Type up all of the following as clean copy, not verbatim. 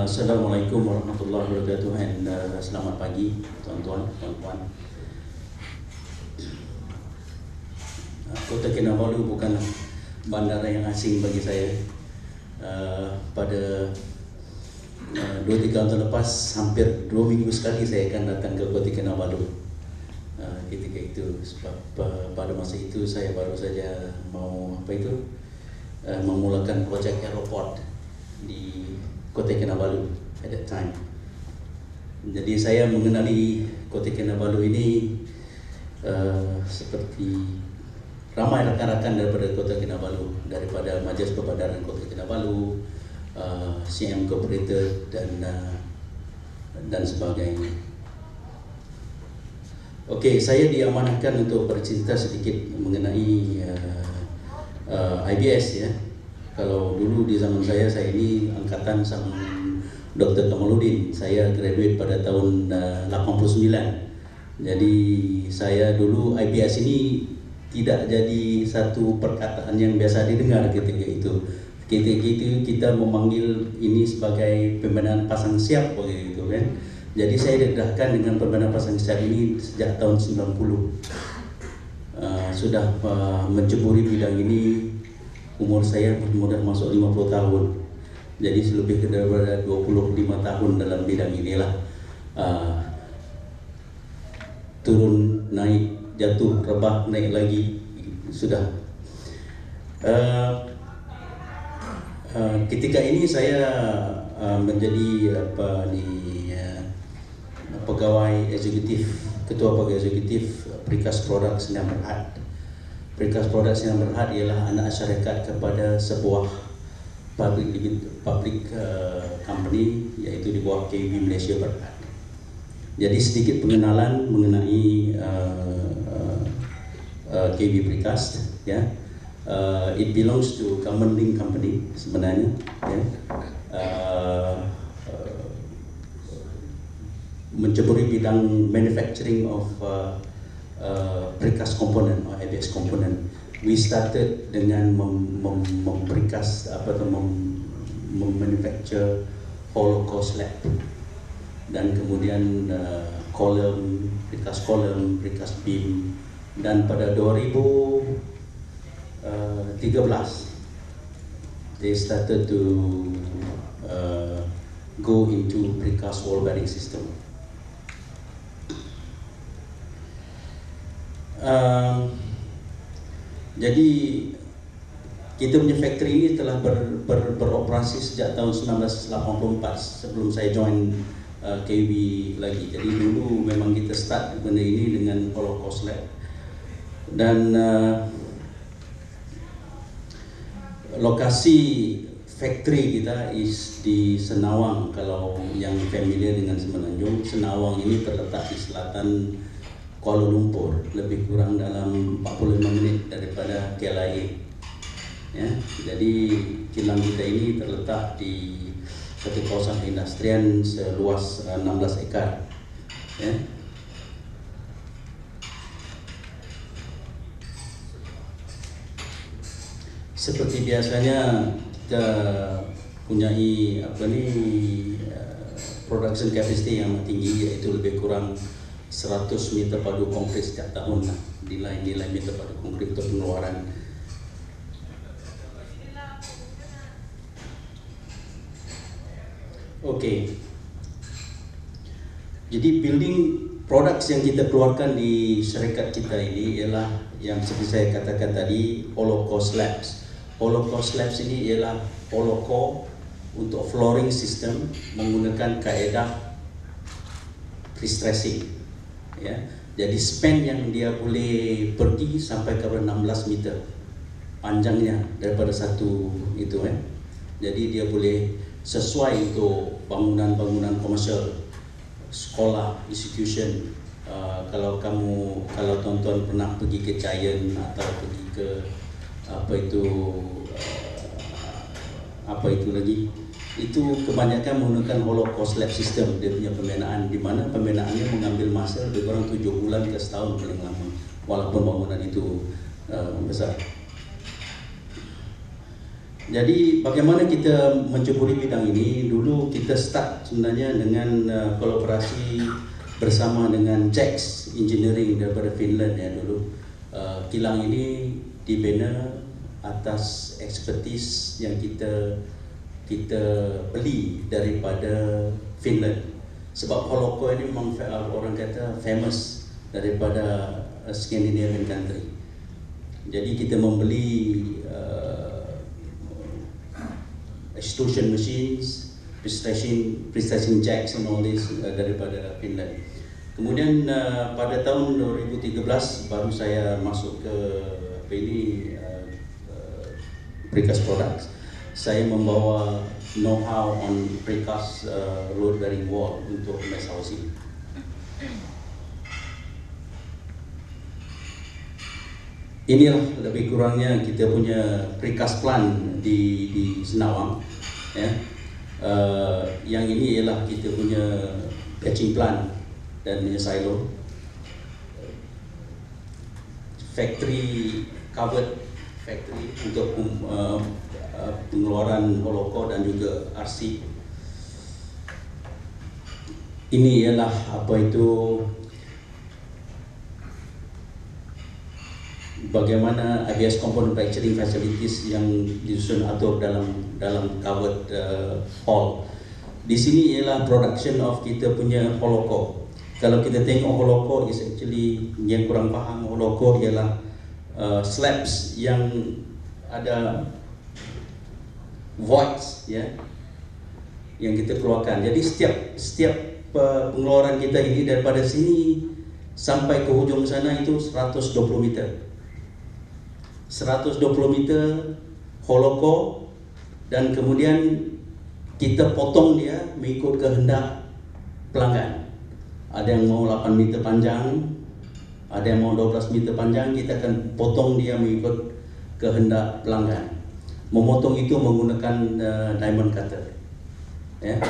Assalamualaikum warahmatullahi wabarakatuh and selamat pagi tuan-tuan, puan-puan. Kota Kinabalu bukan bandara yang asing bagi saya. Pada 2-3 tahun lepas, hampir 2 minggu sekali saya akan datang ke Kota Kinabalu. Ketika itu, sebab pada masa itu saya baru saja memulakan projek aeroport di Kota Kinabalu at that time. Jadi saya mengenali Kota Kinabalu ini seperti ramai rakan-rakan daripada Kota Kinabalu, daripada Majlis Perbadaran Kota Kinabalu, CM Corporator dan sebagainya. Okey, saya diamanahkan untuk bercerita sedikit mengenai IBS ya. Kalau dulu di zaman saya ini angkatan sama Dr. Kamaluddin. Saya graduate pada tahun 89. Jadi saya dulu IBS ini tidak jadi satu perkataan yang biasa didengar ketika itu. Ketika itu kita memanggil ini sebagai pembinaan pasang siap begitu kan. Jadi saya didedahkan dengan pembinaan pasang siap ini sejak tahun 90. Sudah menceburi bidang ini. Umur saya sudah masuk 50 tahun. Jadi lebih daripada 25 tahun dalam bidang inilah. Turun, naik, jatuh, rebah, naik lagi. Sudah. Ketika ini saya menjadi pegawai eksekutif, ketua pegawai eksekutif Perikas Produk Sdn Bhd. Perikas Produk Sdn Bhd ialah anak syarikat kepada sebuah public company, iaitu di bawah KB Malaysia Berhad. Jadi sedikit pengenalan mengenai KB Perikas ya. It belongs to Government Link Company sebenarnya ya. Menceburi bidang manufacturing of precast component atau ABS component. We started dengan memprecast manufacture hollow core slab dan kemudian column, precast beam, dan pada 2013 they started to go into precast wall bearing system. Jadi kita punya factory ini telah beroperasi sejak tahun 1984 sebelum saya join KB lagi. Jadi dulu memang kita start benda ini dengan hollow core slab dan lokasi factory kita is di Senawang. Kalau yang familiar dengan Semenanjung, Senawang ini terletak di selatan Kuala Lumpur, lebih kurang dalam 45 minit daripada KLIA. Ya, jadi kilang kita ini terletak di satu kawasan industrian seluas 16 ekar. Ya. Seperti biasanya kita punyai production capacity yang tinggi, yaitu lebih kurang 100 meter padu konkrit setiap tahun lah, nilai meter padu konkrit untuk pengeluaran. Okey. Jadi building products yang kita keluarkan di syarikat kita ini ialah yang seperti saya katakan tadi, hollow core slabs. Hollow core slabs ini ialah hollow core untuk flooring system menggunakan kaedah pre-stressing. Ya, jadi span yang dia boleh pergi sampai ke 16 meter panjangnya daripada satu itu kan. Jadi dia boleh sesuai untuk bangunan-bangunan komersial, sekolah, institution. Kalau tuan-tuan pernah pergi ke Giant atau pergi ke apa itu lagi, itu kebanyakan menggunakan hollow core slab system. Dia punya pembinaan, di mana pembinaannya mengambil masa lebih kurang 7 bulan ke setahun paling lama, walaupun bangunan itu besar. Jadi bagaimana kita menceburi bidang ini? Dulu kita start sebenarnya dengan kolaborasi bersama dengan JAX Engineering daripada Finland ya dulu. Kilang ini dibina atas ekspertis yang kita beli daripada Finland. Sebab Holoko ini memang orang kata famous daripada Scandinavian country. Jadi kita membeli extrusion machines, precision jacks and all this daripada Finland. Kemudian pada tahun 2013 baru saya masuk ke precast products. Saya membawa know-how on precast road bearing wall untuk mass housing. Inilah lebih kurangnya kita punya precast plant di Senawang. Ya. Yang ini ialah kita punya patching plant dan punya silo. Factory covered factory untuk pengeluaran Holoko dan juga RC. Ini ialah apa itu bagaimana ABS Component Manufacturing Facilities yang disusun atur dalam covered hall. Di sini ialah production of kita punya Holoko. Kalau kita tengok Holoko is actually, yang kurang faham, Holoko ialah slabs yang ada voids ya, yang kita keluarkan. Jadi setiap pengeluaran kita ini daripada sini sampai ke hujung sana itu 120 meter. 120 meter Holoko, dan kemudian kita potong dia mengikut kehendak pelanggan. Ada yang mau 8 meter panjang, ada yang mau 12 meter panjang, kita akan potong dia mengikut kehendak pelanggan. Memotong itu menggunakan diamond cutter. Ya.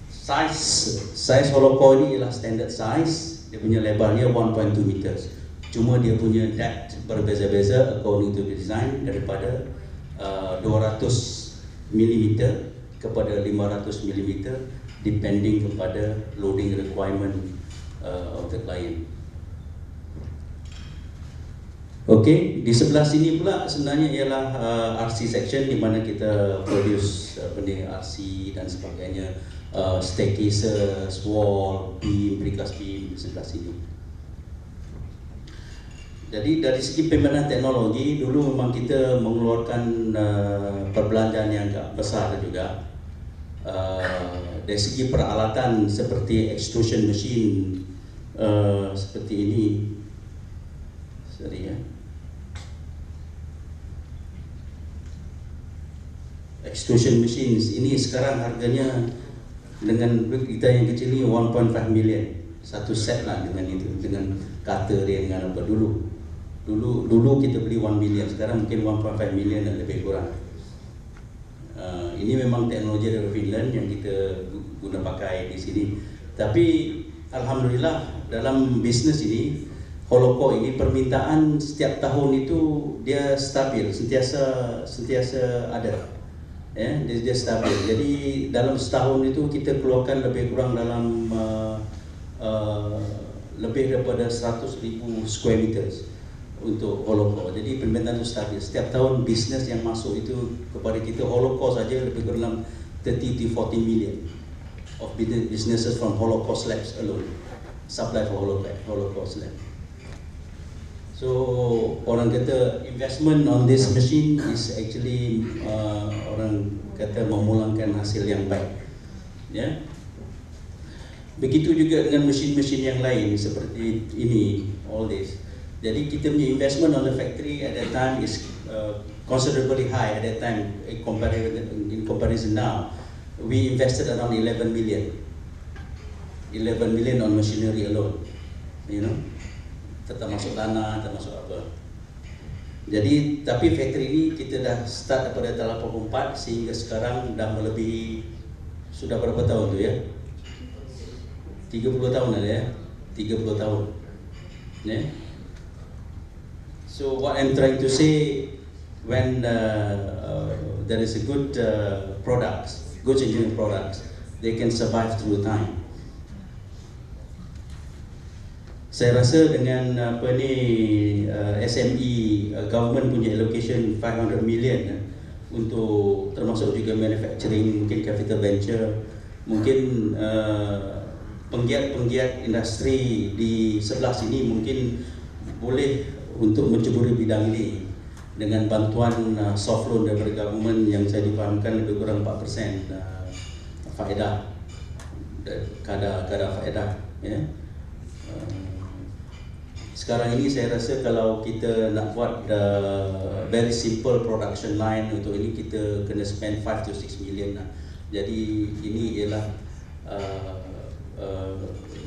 Size Holoko ini ialah standard size. Dia punya lebarnya 1.2 meters. Cuma dia punya depth berbeza-beza according to the design, daripada 200 mm kepada 500 mm depending kepada loading requirement of the client. Okey, di sebelah sini pula sebenarnya ialah RC section di mana kita produce RC dan sebagainya, staircases, wall, beam, precast beam di sebelah sini. Jadi dari segi pembenahan teknologi, dulu memang kita mengeluarkan perbelanjaan yang agak besar juga. Dari segi peralatan seperti extrusion machine seperti ini, sorry ya, extrusion machines ini sekarang harganya dengan kita yang kecil ini 1.5 million satu set lah, dengan itu, dengan cutter dia, dengan apa. Dulu kita beli 1 million, sekarang mungkin 1.5 million dan lebih kurang. Ini memang teknologi dari Finland yang kita guna pakai di sini. Tapi alhamdulillah dalam bisnes ini, Holoko ini, permintaan setiap tahun itu dia stabil, sentiasa ada. Ya, dia stabil. Jadi dalam setahun itu kita keluarkan lebih kurang dalam lebih daripada 100,000 square meters untuk Holoko. Jadi permintaan itu stabil. Setiap tahun bisnes yang masuk itu kepada kita Holoko saja lebih kurang 30 to 40 million of businesses from Holoko slabs alone, supply for Holoko slab. So orang kata investment on this machine is actually orang kata memulangkan hasil yang baik. Ya. Begitu juga dengan mesin-mesin yang lain seperti ini, all this. Jadi kita punya investment on the factory at that time is considerably high at that time in comparison now. We invested around 11 million on machinery alone, you know, tetap masuk tanah, tetap masuk apa. Jadi tapi factory ini kita dah start daripada tahun 84 sehingga sekarang dah melebihi, sudah berapa tahun tu ya? 30 tahun ada ya? 30 tahun. Ya. So what I'm trying to say, when there is a good products, good engineering products, they can survive through time. Saya rasa dengan apa ni SME government punya allocation 500 million untuk termasuk juga manufacturing, mungkin capital venture, mungkin penggiat-penggiat industri di sebelah sini mungkin boleh untuk menceburi bidang ini dengan bantuan soft loan daripada government yang saya difahamkan lebih kurang 4% faedah, kadar faedah, ya. Sekarang ini saya rasa kalau kita nak buat very simple production line, untuk ini kita kena spend 5 to 6 million lah. Jadi ini ialah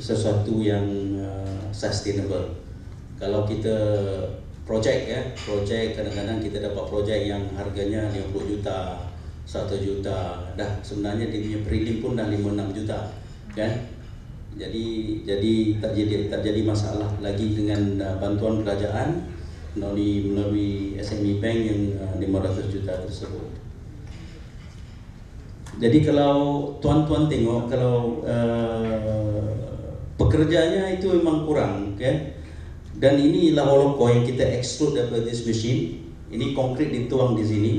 sesuatu yang sustainable. Kalau kita projek kadang-kadang kita dapat projek yang harganya 50 juta, 100 juta, dah sebenarnya dia punya prelim pun dah 5-6 juta, kan? Jadi tak jadi masalah lagi dengan bantuan kerajaan melalui SME Bank yang 500 juta tersebut. Jadi kalau tuan-tuan tengok, kalau pekerjanya itu memang kurang, kan? Dan inilah holoko yang kita extrude daripada this machine. Ini konkret dituang di sini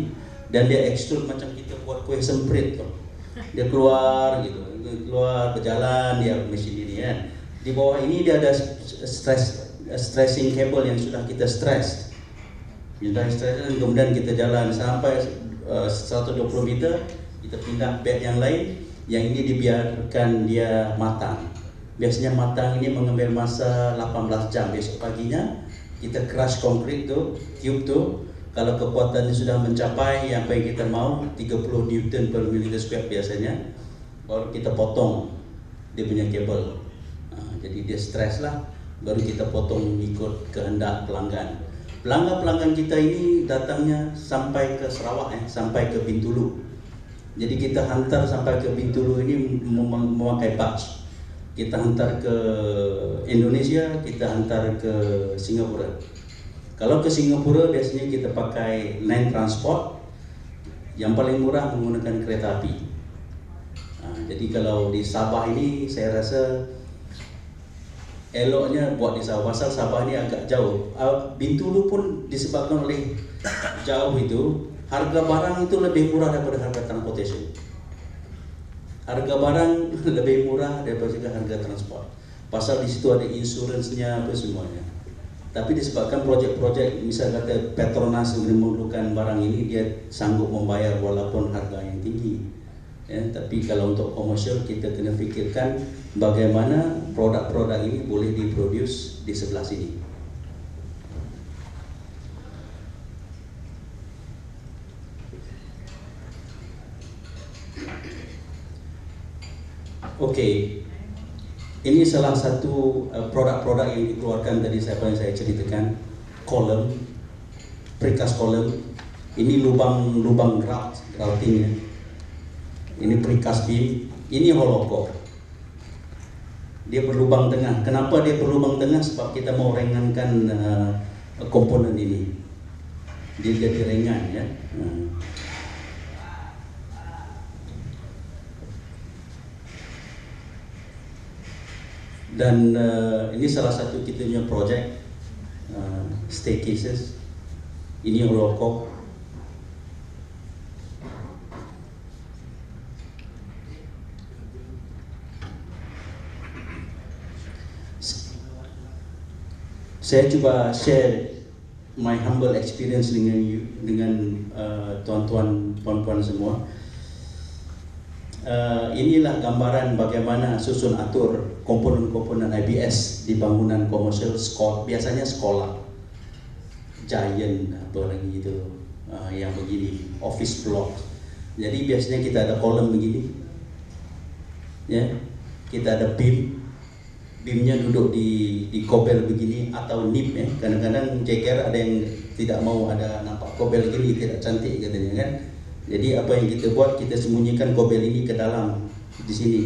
dan dia extrude macam kita buat kuih semprit tu. Dia keluar gitu, berjalan dia mesin ini, kan. Di bawah ini dia ada stressing cable yang sudah kita stress. Kemudian kita jalan sampai 120 meter, kita pindah bed yang lain, yang ini dibiarkan dia matang. Biasanya matang ini mengambil masa 18 jam. Besok paginya kita crush konkrit tu, tube tu. Kalau kekuatannya sudah mencapai yang kita mau 30 Newton per millimeter square biasanya, baru kita potong dia punya kabel. Jadi dia stres lah, baru kita potong ikut kehendak pelanggan. Pelanggan kita ini datangnya sampai ke Sarawak, sampai ke Bintulu. Jadi kita hantar sampai ke Bintulu ini memakai batch. Kita hantar ke Indonesia, kita hantar ke Singapura. Kalau ke Singapura biasanya kita pakai land transport, yang paling murah menggunakan kereta api. Jadi kalau di Sabah ini saya rasa eloknya buat di Sabah, pasal Sabah ini agak jauh. Bintulu pun disebabkan oleh jauh itu, harga barang itu lebih murah daripada harga transportation. Harga barang lebih murah daripada harga transport. Pasal di situ ada insuransinya apa semuanya. Tapi disebabkan projek-projek, misal kata Petronas yang memerlukan barang ini, dia sanggup membayar walaupun harga yang tinggi. Ya, tapi kalau untuk komersial kita kena fikirkan bagaimana produk-produk ini boleh diproduce di sebelah sini. Okey. Ini salah satu produk-produk yang dikeluarkan tadi yang saya ceritakan, kolom, precast kolom. Ini lubang groutingnya. Ini precast beam, ini hollow core. Dia berlubang tengah. Kenapa dia berlubang tengah? Sebab kita mau ringankan komponen ini. Dia jadi ringan, ya. Dan ini salah satu kita punya projek staircases. Ini hollow core. Saya cuba share my humble experience dengan tuan-tuan, puan-puan semua. Inilah gambaran bagaimana susun atur komponen-komponen IBS di bangunan komersial, biasanya sekolah, giant apa lagi itu, yang begini, office block. Jadi biasanya kita ada kolom begini, ya, kita ada beamnya duduk di kobel begini atau nip, ya. Kadang-kadang JKR ada yang tidak mau ada nampak kobel gini, tidak cantik katanya, kan. Jadi apa yang kita buat, kita sembunyikan kobel ini ke dalam di sini.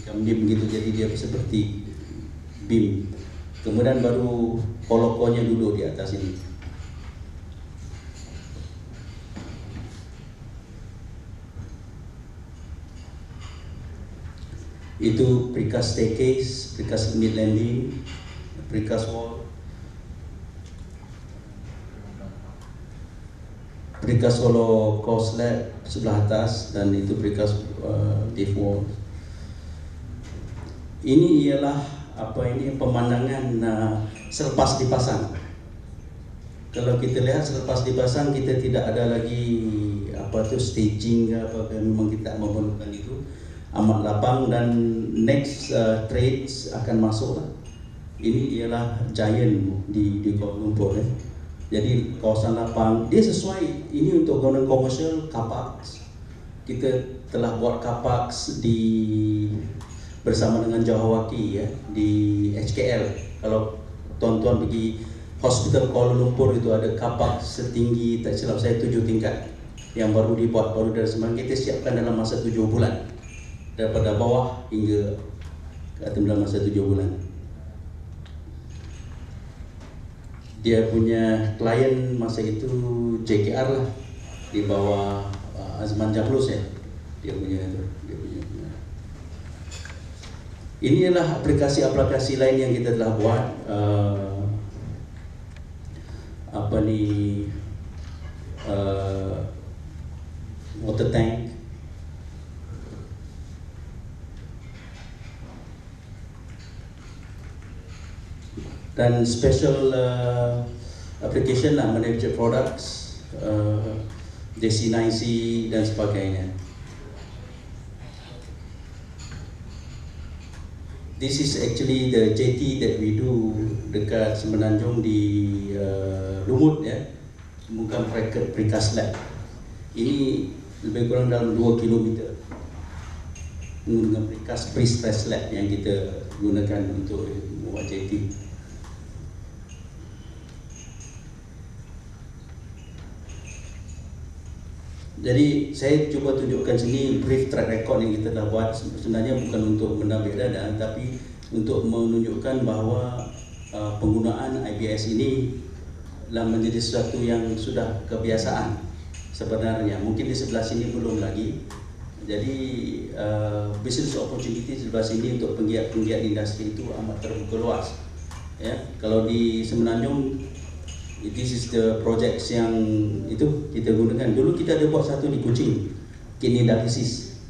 Beam begitu, jadi dia seperti beam. Kemudian baru kolokonya duduk di atas ini. Itu precast staircase, precast mid landing, precast wall, precast hollow core slab sebelah atas, dan itu precast deep wall. Ini ialah pemandangan selepas dipasang. Kalau kita lihat selepas dipasang, kita tidak ada lagi staging ke apa, memang kita memerlukan itu amat lapang, dan next trades akan masuk lah. Ini ialah giant di Kuala Lumpur. Jadi kawasan lapang, dia sesuai ini untuk bangunan komersial, car parks. Kita telah buat car parks bersama dengan Jawawaki di HKL. Kalau tuan-tuan pergi Hospital Kuala Lumpur, itu ada car park setinggi, tak silap saya, 7 tingkat yang baru dibuat, baru dari semalam kita siapkan dalam masa 7 bulan, daripada bawah hingga ke atas dalam masa 7 bulan. Dia punya klien masa itu JKR lah, di bawah Azman Jamlus dia punya itu. Ini adalah aplikasi-aplikasi lain yang kita telah buat. Water tank, dan special application lah, manufactured products, JC9C dan sebagainya. This is actually the jetty that we do dekat Semenanjung di Lumut bukan precast slab. Ini lebih kurang dalam 2 km dengan precast pre-stress slab yang kita gunakan untuk membuat jetty. Jadi saya cuba tunjukkan sini brief track record yang kita dah buat. Sebenarnya bukan untuk menambah dada, tapi untuk menunjukkan bahawa penggunaan IBS ini telah menjadi sesuatu yang sudah kebiasaan sebenarnya. Mungkin di sebelah sini belum lagi. Jadi business opportunity di sebelah sini untuk penggiat-penggiat industri itu amat terbuka luas. Kalau di Semenanjung, this is the projects yang itu kita gunakan. Dulu kita ada buat satu di Kuching, kidney dialysis.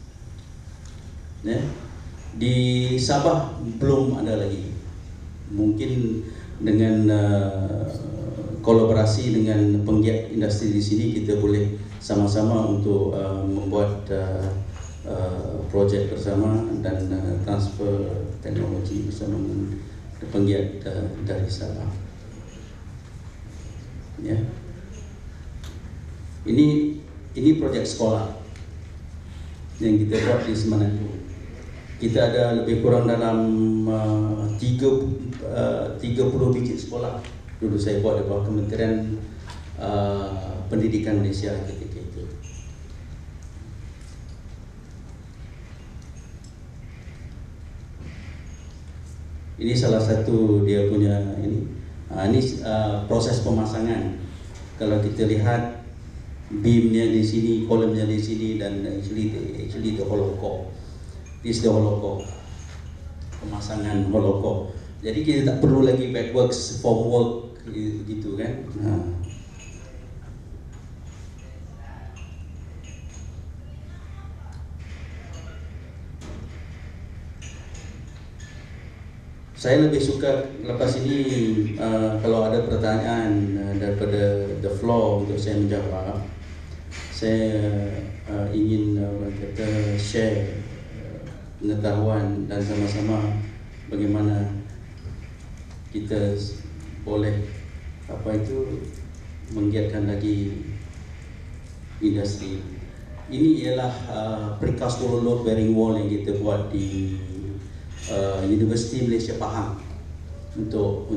Di Sabah belum ada lagi. Mungkin dengan kolaborasi dengan penggiat industri di sini, kita boleh sama-sama untuk membuat projek bersama dan transfer teknologi bersama dengan penggiat dari Sabah. Ini projek sekolah yang kita buat di Semenanjung. Kita ada lebih kurang dalam 30 biji sekolah. Dulu saya buat di bawah Kementerian Pendidikan Malaysia ketika itu. Ini salah satu dia punya ini. Ini proses pemasangan. Kalau kita lihat beamnya di sini, kolomnya di sini, dan actually the hollow core. This is the hollow core. Pemasangan hollow core. Jadi kita tak perlu lagi backworks, formwork gitu kan. Saya lebih suka lepas ini kalau ada pertanyaan daripada the floor untuk saya menjawab. Saya ingin kita share pengetahuan dan sama-sama bagaimana kita boleh menggiatkan lagi industri. Ini ialah precast load bearing wall yang kita buat di Universiti Malaysia Pahang untuk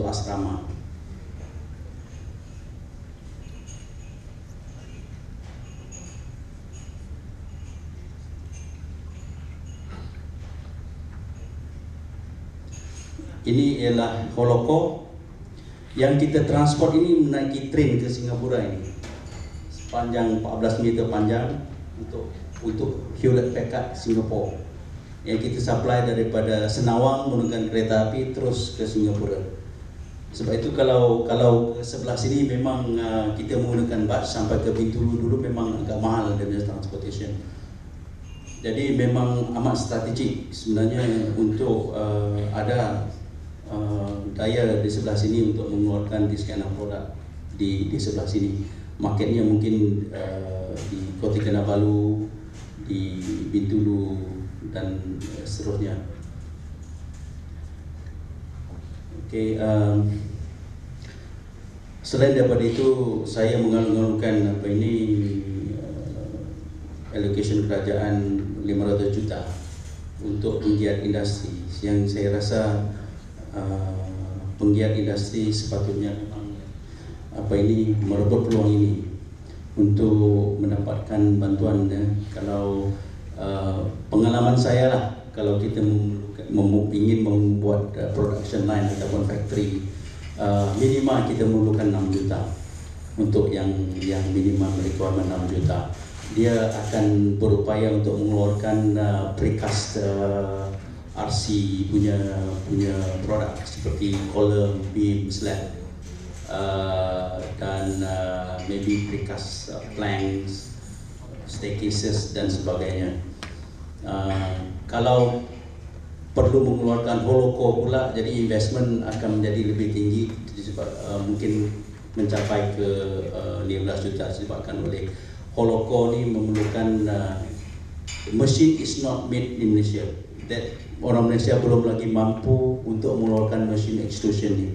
asrama. Ini ialah hollow core yang kita transport ini menaiki train ke Singapura ini. Sepanjang 14 meter panjang untuk Hewlett Packard Singapore. yang kita supply daripada Senawang menggunakan kereta api terus ke Singapura. Sebab itu kalau ke sebelah sini memang kita menggunakan bas sampai ke Bintulu dulu memang agak mahal dari transportation. Jadi memang amat strategik sebenarnya untuk ada daya di sebelah sini untuk mengeluarkan this kind of produk di sebelah sini. Marketnya mungkin di Kota Kinabalu, di Bintulu dan seterusnya. Okey, selain daripada itu saya mengalung-alungkan allocation kerajaan 500 juta untuk penggiat industri yang saya rasa penggiat industri sepatutnya merebut peluang ini untuk mendapatkan bantuan. Kalau pengalaman saya lah, kalau kita ingin membuat production line ataupun factory, minimal kita memerlukan 6 juta untuk yang minimal requirement 6 juta. Dia akan berupaya untuk mengeluarkan precast RC punya produk seperti column, beam, slab, dan maybe precast planks, staircases dan sebagainya. Kalau perlu mengeluarkan hollow pula, jadi investment akan menjadi lebih tinggi, sebab mungkin mencapai ke 15 juta disebabkan oleh hollow core ni memerlukan machine is not made in Malaysia. That orang Malaysia belum lagi mampu untuk mengeluarkan machine extrusion ni.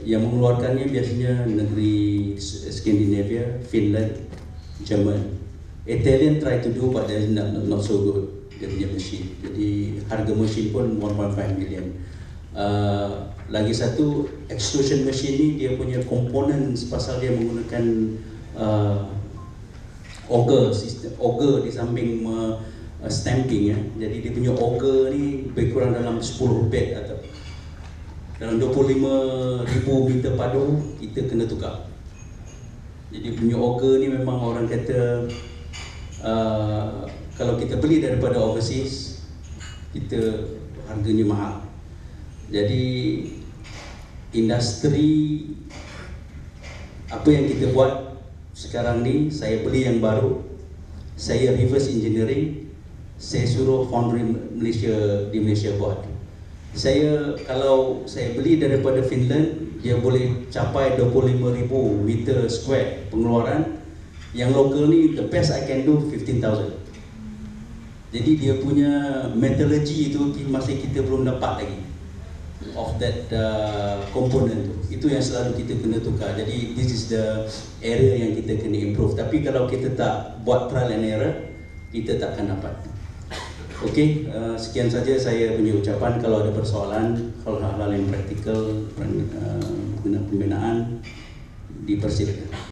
Yang mengeluarkannya biasanya negeri Scandinavia, Finland, German. Italian try to do but they're not so good dia punya machine. Jadi harga machine pun 1.5 million. Lagi satu, extrusion machine ni dia punya komponen pasal dia menggunakan auger di samping stamping ya. Jadi dia punya auger ni lebih kurang dalam 10 bed atau dalam 25,000 meter padu kita kena tukar. Jadi punya auger ni memang orang kata kalau kita beli daripada overseas kita harganya mahal. Jadi industri apa yang kita buat sekarang ni, saya beli yang baru, saya reverse engineering, saya suruh foundry di Malaysia buat. Kalau saya beli daripada Finland, dia boleh capai 25,000 meter square pengeluaran. Yang lokal ni, the best I can do 15,000. Jadi dia punya metallurgy itu masih kita belum dapat lagi of that component tu. Itu yang selalu kita kena tukar. Jadi this is the area yang kita kena improve. Tapi kalau kita tak buat trial and error, kita tak akan dapat. Okey, sekian saja saya punya ucapan. Kalau ada persoalan, hal-hal yang praktikal, pembinaan, dipersilakan.